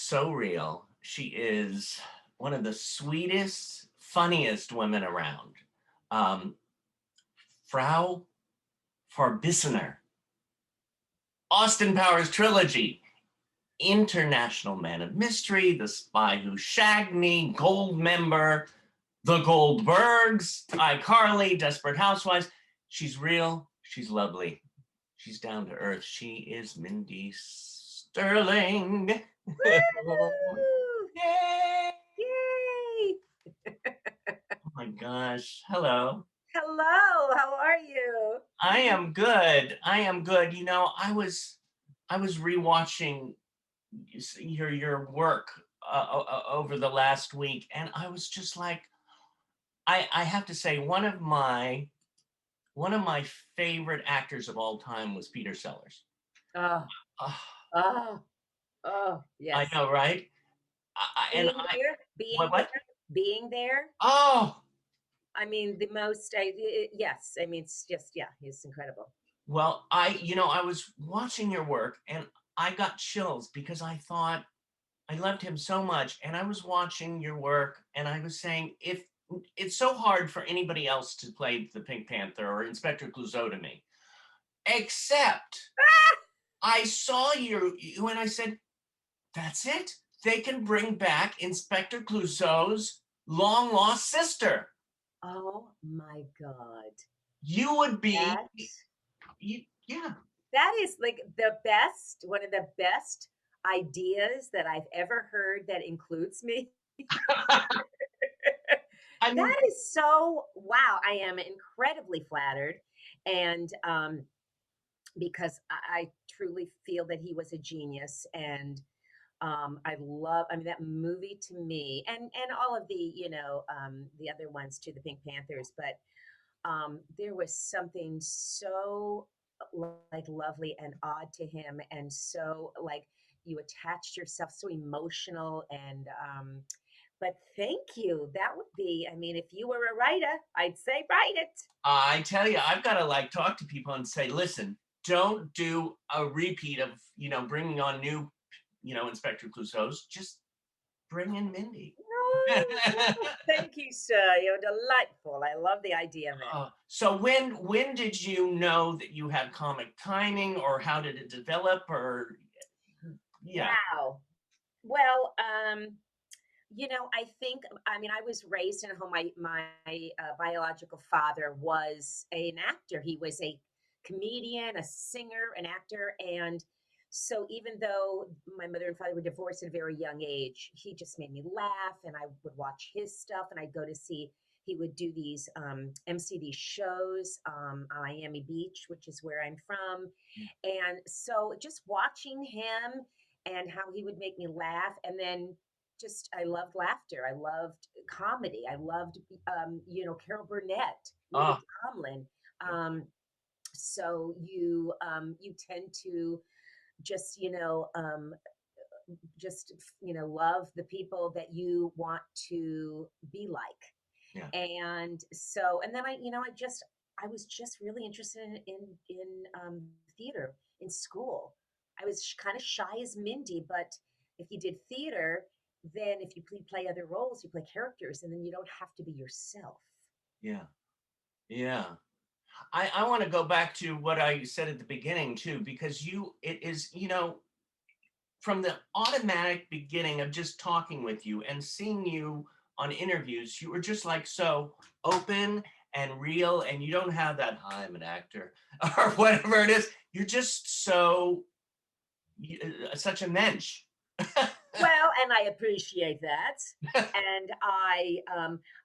so real. She is one of the sweetest, funniest women around. Um, Frau Farbissener, Austin Powers trilogy, International Man of Mystery, The Spy Who Shagged Me, Gold Member, The Goldbergs, iCarly, Desperate Housewives. She's real. She's lovely. She's down to earth. She is Mindy Sterling. Woo! Yay! Yay! Oh my gosh. Hello. Hello, how are you? I am good. I am good. I was rewatching your work over the last week, and I was just like, I have to say, one of my favorite actors of all time was Peter Sellers. Oh, Oh, oh, I yes. know, right? And Being I there, being what there, what? being there. Oh, I mean, the most, yes, I mean, it's just, yeah, he's incredible. well, I was watching your work and I got chills because I thought I loved him so much. And I was watching your work and I was saying, if it's so hard for anybody else to play the Pink Panther or Inspector Clouseau to me, except I saw you and I said, that's it. They can bring back Inspector Clouseau's long lost sister. Oh my God. You would be, That, yeah. that is like the best, one of the best ideas that I've ever heard that includes me. I mean, That is so wow. I am incredibly flattered. And because I truly feel that he was a genius. And I mean, that movie to me, and all of the, the other ones too, the Pink Panthers, but there was something so like lovely and odd to him, and so like you attached yourself, so emotional, and but thank you. That would be, I mean, if you were a writer, I'd say write it. I tell you, I've got to like talk to people and say, listen, don't do a repeat of, bringing on new, Inspector Clouseau's. Just bring in Mindy. No, thank you, sir. You're delightful. I love the idea of it. So when did you know that you had comic timing, or how did it develop, or yeah, Wow. Well, I think, I mean, I was raised in a home. My biological father was an actor. He was a comedian, a singer, an actor, and so even though my mother and father were divorced at a very young age, he just made me laugh, and I would watch his stuff, and I'd go to see. He would do these MC these shows on Miami Beach, which is where I'm from, and so just watching him and how he would make me laugh, and then just I loved laughter. I loved comedy. I loved Carol Burnett, Lily oh, Tomlin. Um, so you tend to just love the people that you want to be yeah, like. And so and then I was just really interested in theater in school. I was kind of shy as Mindy, but if you did theater, then if you play other roles, you play characters, and then you don't have to be yourself. yeah, yeah. I want to go back to what I said at the beginning too, because it is, from the automatic beginning of just talking with you and seeing you on interviews, you were just like so open and real, and you don't have that, "Hi, I'm an actor," or whatever it is. You're just such a mensch. Well, and I appreciate that. And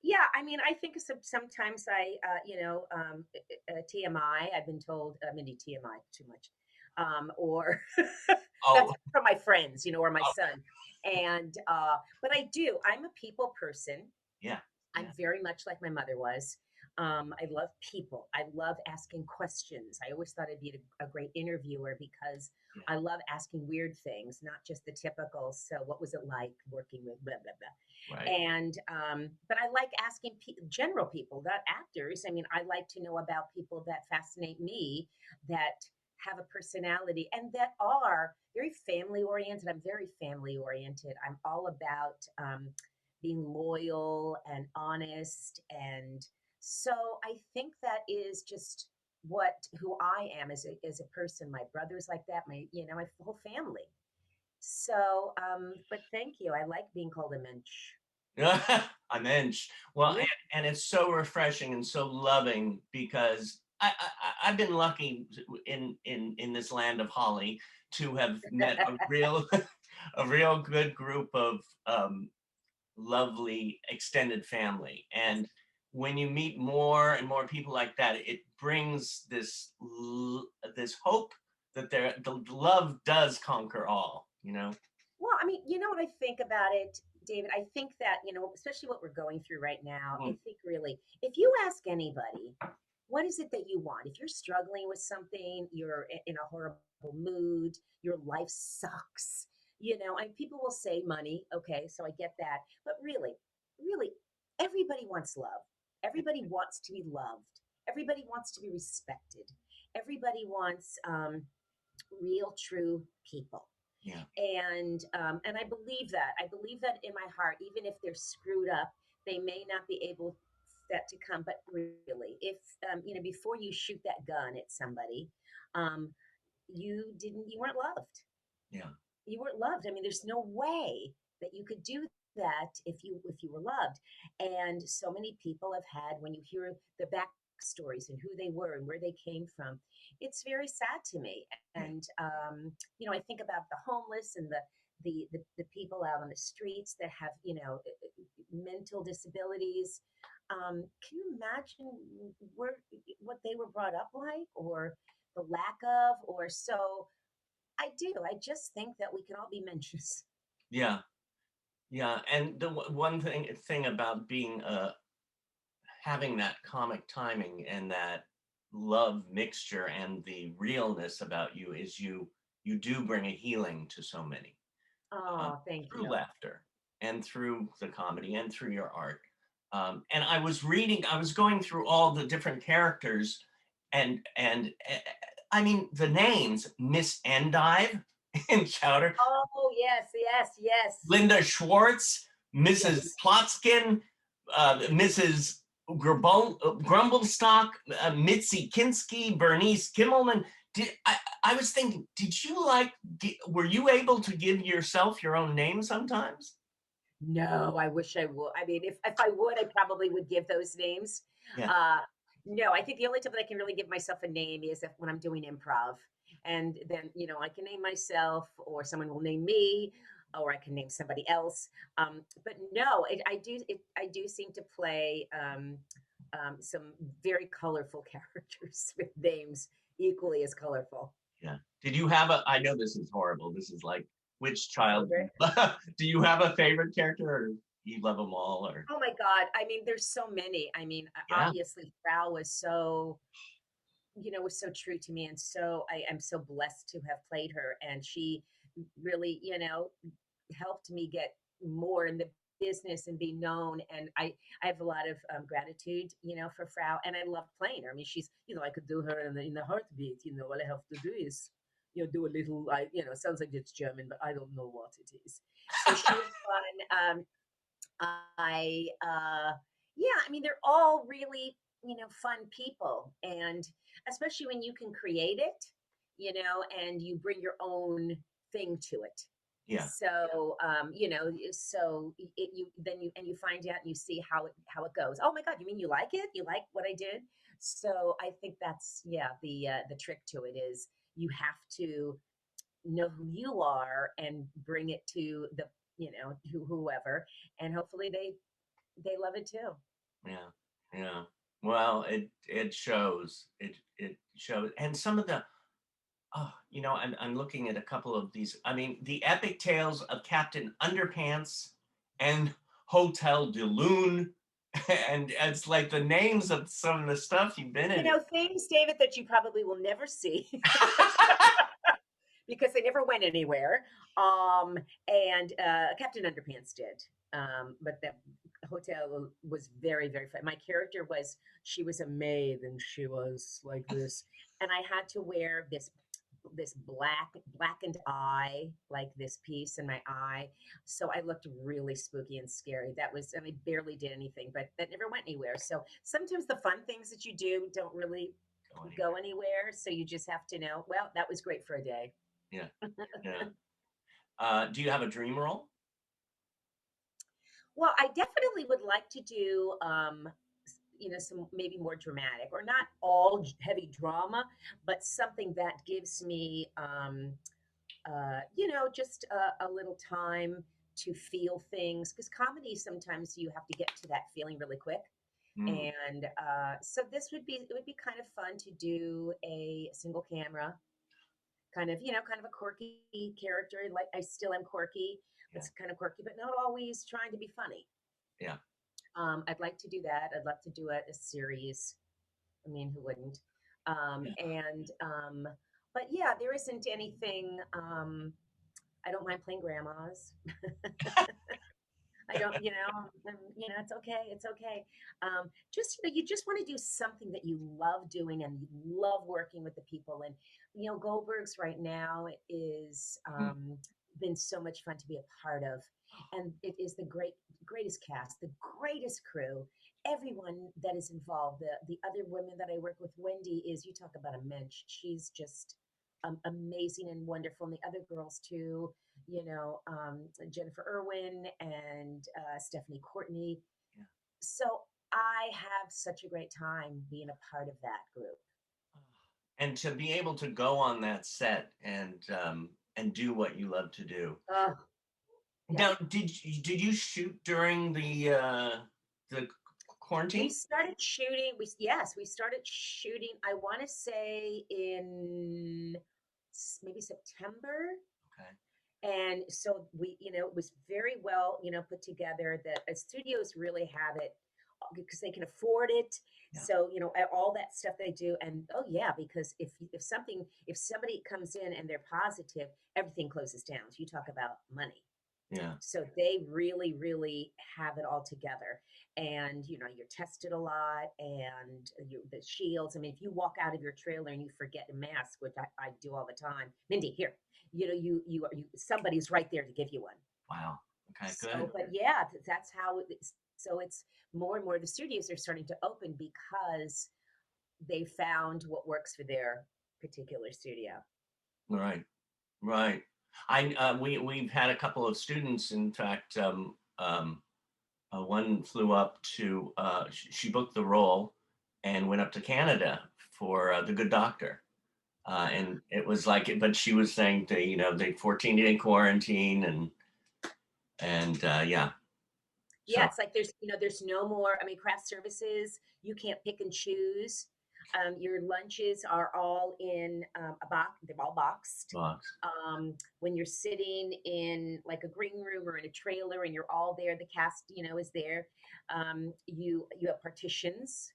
yeah, I mean, I think sometimes TMI, I've been told, Mindy, TMI, too much. Or that's Oh, from my friends, or my son. And, but I'm a people person. yeah, I'm yeah, very much like my mother was. I love people. I love asking questions. I always thought I'd be a great interviewer because yeah, I love asking weird things, not just the typical. So, what was it like working with blah blah blah? right, And but I like asking general people, not actors. I mean, I like to know about people that fascinate me, that have a personality and that are very family oriented. I'm very family oriented. I'm all about being loyal and honest. And so I think that is just what who I am as a person. My brother's like that, my whole family. So, but thank you. I like being called a mensch. A mensch. Well, Yeah. and it's so refreshing and so loving because I've been lucky in this land of Holly to have met a real a real good group of lovely extended family. Yes. And when you meet more and more people like that, it brings this hope that the love does conquer all, you know? Well, I mean, you know what I think about it, David? I think that, especially what we're going through right now, I Mm, think really, if you ask anybody, what is it that you want? If you're struggling with something, you're in a horrible mood, your life sucks, and people will say money. Okay, so I get that. But really, really, everybody wants love. Everybody wants to be loved. Everybody wants to be respected. Everybody wants real, true people. yeah, And I believe that. I believe that in my heart. Even if they're screwed up, they may not be able that to come. But really, if before you shoot that gun at somebody, um, you weren't loved. yeah, You weren't loved. I mean, there's no way that you could do that if you were loved. And so many people have had, when you hear the backstories and who they were and where they came from, it's very sad to me. yeah, And I think about the homeless and the people out on the streets that have mental disabilities. Can you imagine where what they were brought up like, or the lack of, or so I do. I just think that we can all be mentions. yeah, yeah. And the one thing about being having that comic timing and that love mixture and the realness about you is you do bring a healing to so many um, Oh, thank through you. laughter and through the comedy and through your art. And I was going through all the different characters, and I mean the names: Miss Endive in Chowder, Oh, yes, yes, yes, Linda Schwartz, Mrs. yes. Plotskin, Mrs. Grumblestock, Mitzi Kinsky, Bernice Kimmelman. I was thinking, were you able to give yourself your own name sometimes? No, I wish I would. I mean, if I would, I probably would give those names. Yeah, Uh, no, I think the only time that I can really give myself a name is if when I'm doing improv, and then I can name myself, or someone will name me, or I can name somebody else. But no, I do seem to play some very colorful characters with names equally as colorful. yeah. Did you have a, I know this is horrible. This is like, which child, Favorite? do you have a favorite character or you love them all or? Oh my God. I mean, there's so many. I mean, Yeah, obviously, Frau was so true to me. And so I am so blessed to have played her. And she really, helped me get more in the business and be known. And I have a lot of gratitude, for Frau. And I love playing her. I mean, I could do her in the heartbeat. All I have to do is, do a little, it sounds like it's German, but I don't know what it is. So she was fun. I yeah, I mean they're all really, fun people, and especially when you can create it, and you bring your own thing to it. yeah, So you then you find out and you see how it goes. Oh my God, you mean you like it? You like what I did? So I think that's, yeah, the trick to it is you have to know who you are and bring it to whoever, and hopefully they love it too. yeah, yeah. Well, it shows. It shows. And some of the, oh, I'm looking at a couple of these. I mean, the epic tales of Captain Underpants and Hotel de Lune. And it's like the names of some of the stuff you've been in. Things, David, that you probably will never see because they never went anywhere. And Captain Underpants did. But the hotel was very, very fun. My character was, she was a maid and she was like this. And I had to wear this. this blackened eye, like this piece in my eye. So I looked really spooky and scary. That was, and I barely did anything, but that never went anywhere. So sometimes the fun things that you do don't really Go go anywhere. anywhere. So you just have to know, well, that was great for a day. Yeah. Yeah. Do you have a dream role? Well, I definitely would like to do, some maybe more dramatic or not all heavy drama, but something that gives me, just a little time to feel things. Because comedy, sometimes you have to get to that feeling really quick. Mm. And so it would be kind of fun to do a single camera, kind of a quirky character. Like I still am quirky. Yeah. It's kind of quirky, but not always trying to be funny. Yeah. I'd like to do that. I'd love to do a series. I mean, who wouldn't? Yeah. But yeah, there isn't anything. I don't mind playing grandmas. I don't, it's okay. It's okay. You just want to do something that you love doing and you love working with the people. And, Goldberg's right now is Mm. been so much fun to be a part of. And it is the greatest cast, the greatest crew, everyone that is involved. The other women that I work with, Wendy is, you talk about a mensch. She's just amazing and wonderful. And the other girls too, Jennifer Irwin and Stephanie Courtney. Yeah. So I have such a great time being a part of that group. And to be able to go on that set and do what you love to do. Oh, yeah. Now, did you shoot during the We quarantine? started shooting. We started shooting. I want to say in maybe September. Okay. And so it was very well, put together. That studios really have it because they can afford it. Yeah. So all that stuff they do, and oh yeah, because if somebody comes in and they're positive, everything closes down. So you talk about money. Yeah. So they really, really have it all together. And you're tested a lot, and the shields. I mean, if you walk out of your trailer and you forget a mask, which I do all the time, Mindy, here, somebody's right there to give you one. Wow. Okay. So, Good. but yeah, that's how it is. So it's more and more the studios are starting to open because they found what works for their particular studio. Right. Right. We've had a couple of students. In fact, one flew up to she booked the role and went up to Canada for The Good Doctor. And it was like, but she was saying the 14-day quarantine and yeah. Yeah, So it's like there's no more. I mean, craft services, you can't pick and choose. Your lunches are all in a box. They're all boxed. box. When you're sitting in like a green room or in a trailer and you're all there, the cast, is there. You have partitions.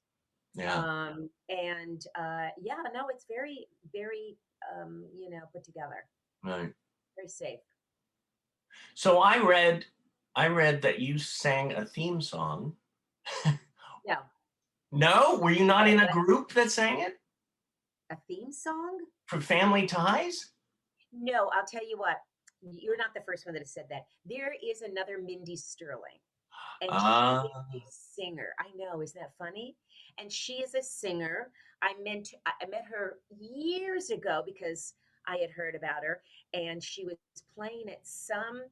Yeah. And yeah, no, it's very, very, put together, Right. very safe. So I read that you sang a theme song. No, No, were you not no, in a but group that sang it a theme song? for Family Ties? No, I'll tell you what. You're not the first one that has said that. There is another Mindy Sterling, and she Ah, is a singer. I know, isn't that funny? And she is a singer. I met her years ago because I had heard about her, and she was playing at some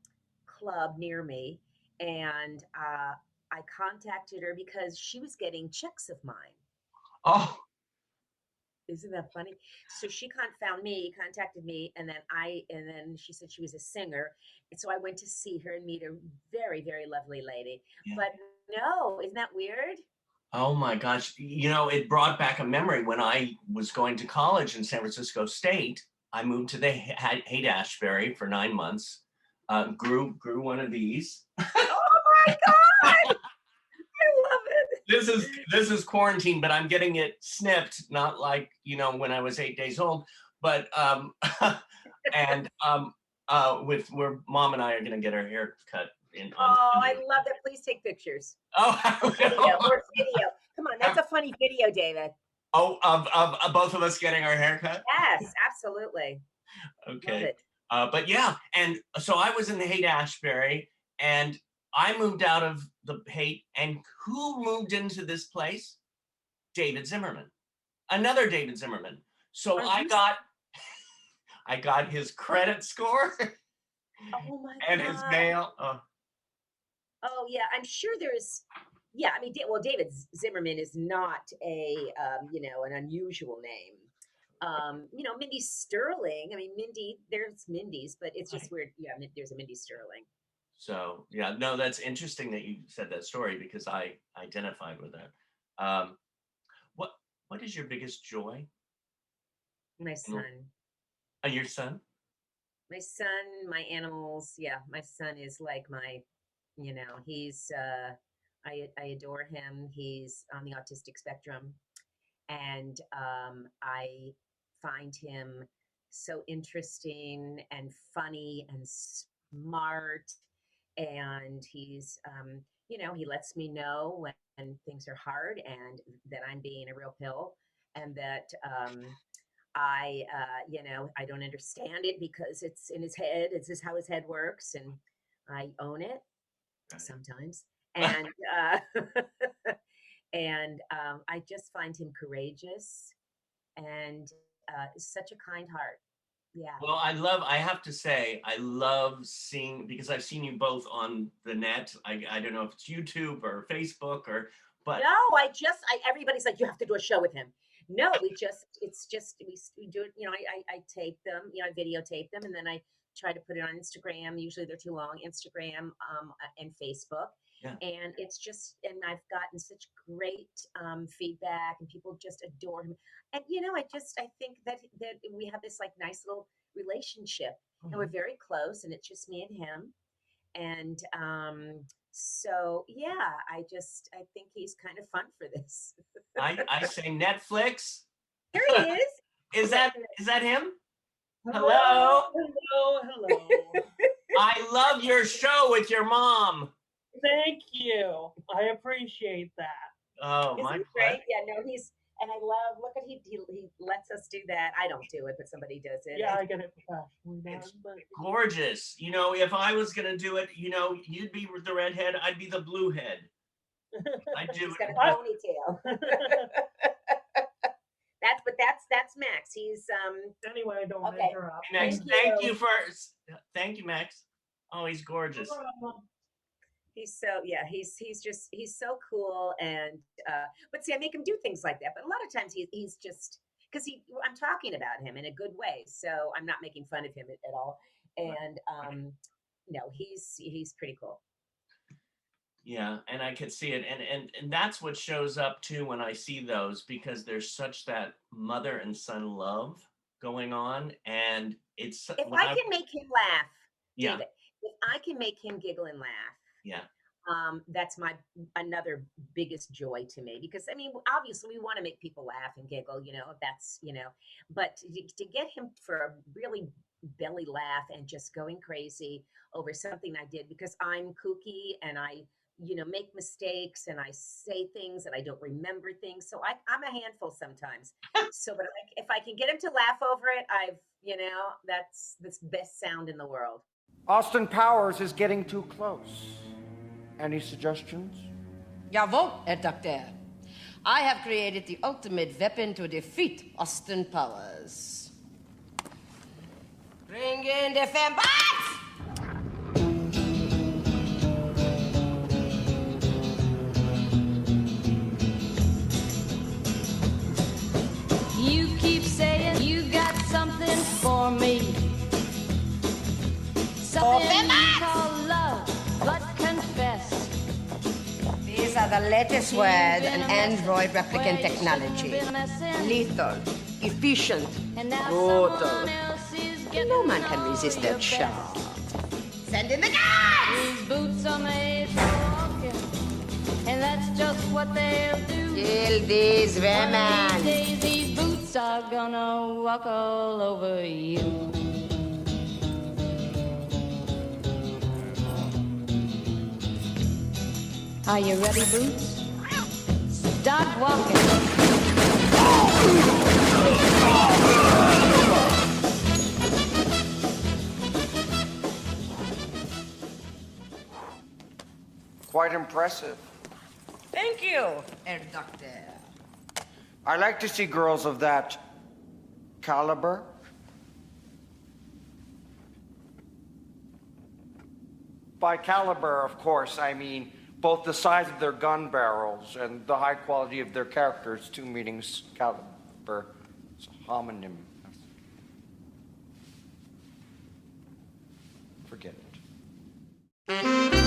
club near me, and I contacted her because she was getting checks of mine. oh, Isn't that funny? So she contacted me, and then she said she was a singer, and so I went to see her and meet a very, very lovely lady. yeah. But no, isn't that weird? Oh my gosh. It brought back a memory when I was going to college in San Francisco State. I moved to the Haight-Ashbury for 9 months. Grew one of these. Oh my God, I love it. This is quarantine, but I'm getting it snipped, not like when I was 8 days old, but and with where mom and I are gonna get our hair cut in on Oh, I Sunday. love that. Please take pictures Oh, or video or video. Come on, that's a funny video, David. oh, of both of us getting our hair cut. Yes, absolutely. Love Okay. it. But yeah, and so I was in the Haight-Ashbury, and I moved out of the Haight, and who moved into this place? David Zimmerman, another David Zimmerman. So Are I you? got I got his credit score Oh my and his God. mail. Oh yeah, I'm sure there's. Yeah, I mean, well, David Zimmerman is not a an unusual name. Mindy Sterling. I mean, Mindy. There's Mindy's, but it's just Right. weird. Yeah, there's a Mindy Sterling. So yeah, no, that's interesting that you said that story because I identified with that. Um, what what is your biggest joy My in son. your son? My son, my animals. Yeah, my son is like my, he's I adore him. He's on the autistic spectrum, and I find him so interesting and funny and smart. And he's, he lets me know when things are hard and that I'm being a real pill, and that I don't understand it because it's in his head. It's just how his head works, and I own it sometimes. And I just find him courageous and such a kind heart. Yeah. Well, I have to say, I love seeing, because I've seen you both on the net. I don't know if it's YouTube or Facebook but No, everybody's like, you have to do a show with him. No, it's just, we do it, I tape them, I videotape them, and then I try to put it on Instagram. Usually they're too long, Instagram, and Facebook. yeah. And it's just, and I've gotten such great feedback, and people just adore him. And, I think that we have this like nice little relationship, and we're Mhm. very close, and it's just me and him. And so yeah, I think he's kind of fun for this. I say Netflix. Here he is. Is Look. that him? Hello, Hello. hello, hello. I love your show with your mom. Thank you. I appreciate that. Oh, Isn't my he pleasure. great? Yeah, no, and I love, look at, he lets us do that. I don't do it, but somebody does it. Yeah, I get it professionally done, It's but gorgeous. If I was gonna do it, you'd be the redhead, I'd be the blue head. I do He's got a it. ponytail. That's Max. He's anyway, don't okay. interrupt. Max, Thank you. thank you, Max. Oh, he's gorgeous. He's so, yeah, he's so cool. And but see, I make him do things like that, but a lot of times he's just, because I'm talking about him in a good way, so I'm not making fun of him at all. And no, he's pretty cool. Yeah, and I could see it, and that's what shows up too when I see those, because there's such that mother and son love going on, and it's If I can make him laugh, yeah, David, if I can make him giggle and laugh, yeah, that's my another biggest joy to me, because I mean, obviously we want to make people laugh and giggle, that's, but to get him for a really belly laugh and just going crazy over something I did, because I'm kooky and I make mistakes and I say things and I don't remember things, so I'm a handful sometimes. So but if I can get him to laugh over it, that's the best sound in the world. Austin Powers is getting too close. Any suggestions? Jawohl, Herr Doktor. I have created the ultimate weapon to defeat Austin Powers. Bring in the fanbots! You keep saying you got something for me. Something you call love, but confess. These are the latest words in Android replicant technology. Lethal, efficient, brutal. No man can resist their charm. Send in the guns! These boots are made for walking, and that's just what they'll do. Kill these women. These boots are gonna walk all over you. Are you ready, Boots? Start walking. Quite impressive. Thank you, Herr Doctor. I like to see girls of that caliber. By caliber, of course, I mean both the size of their gun barrels and the high quality of their characters. Two meanings, caliber. It's a homonym. Forget it.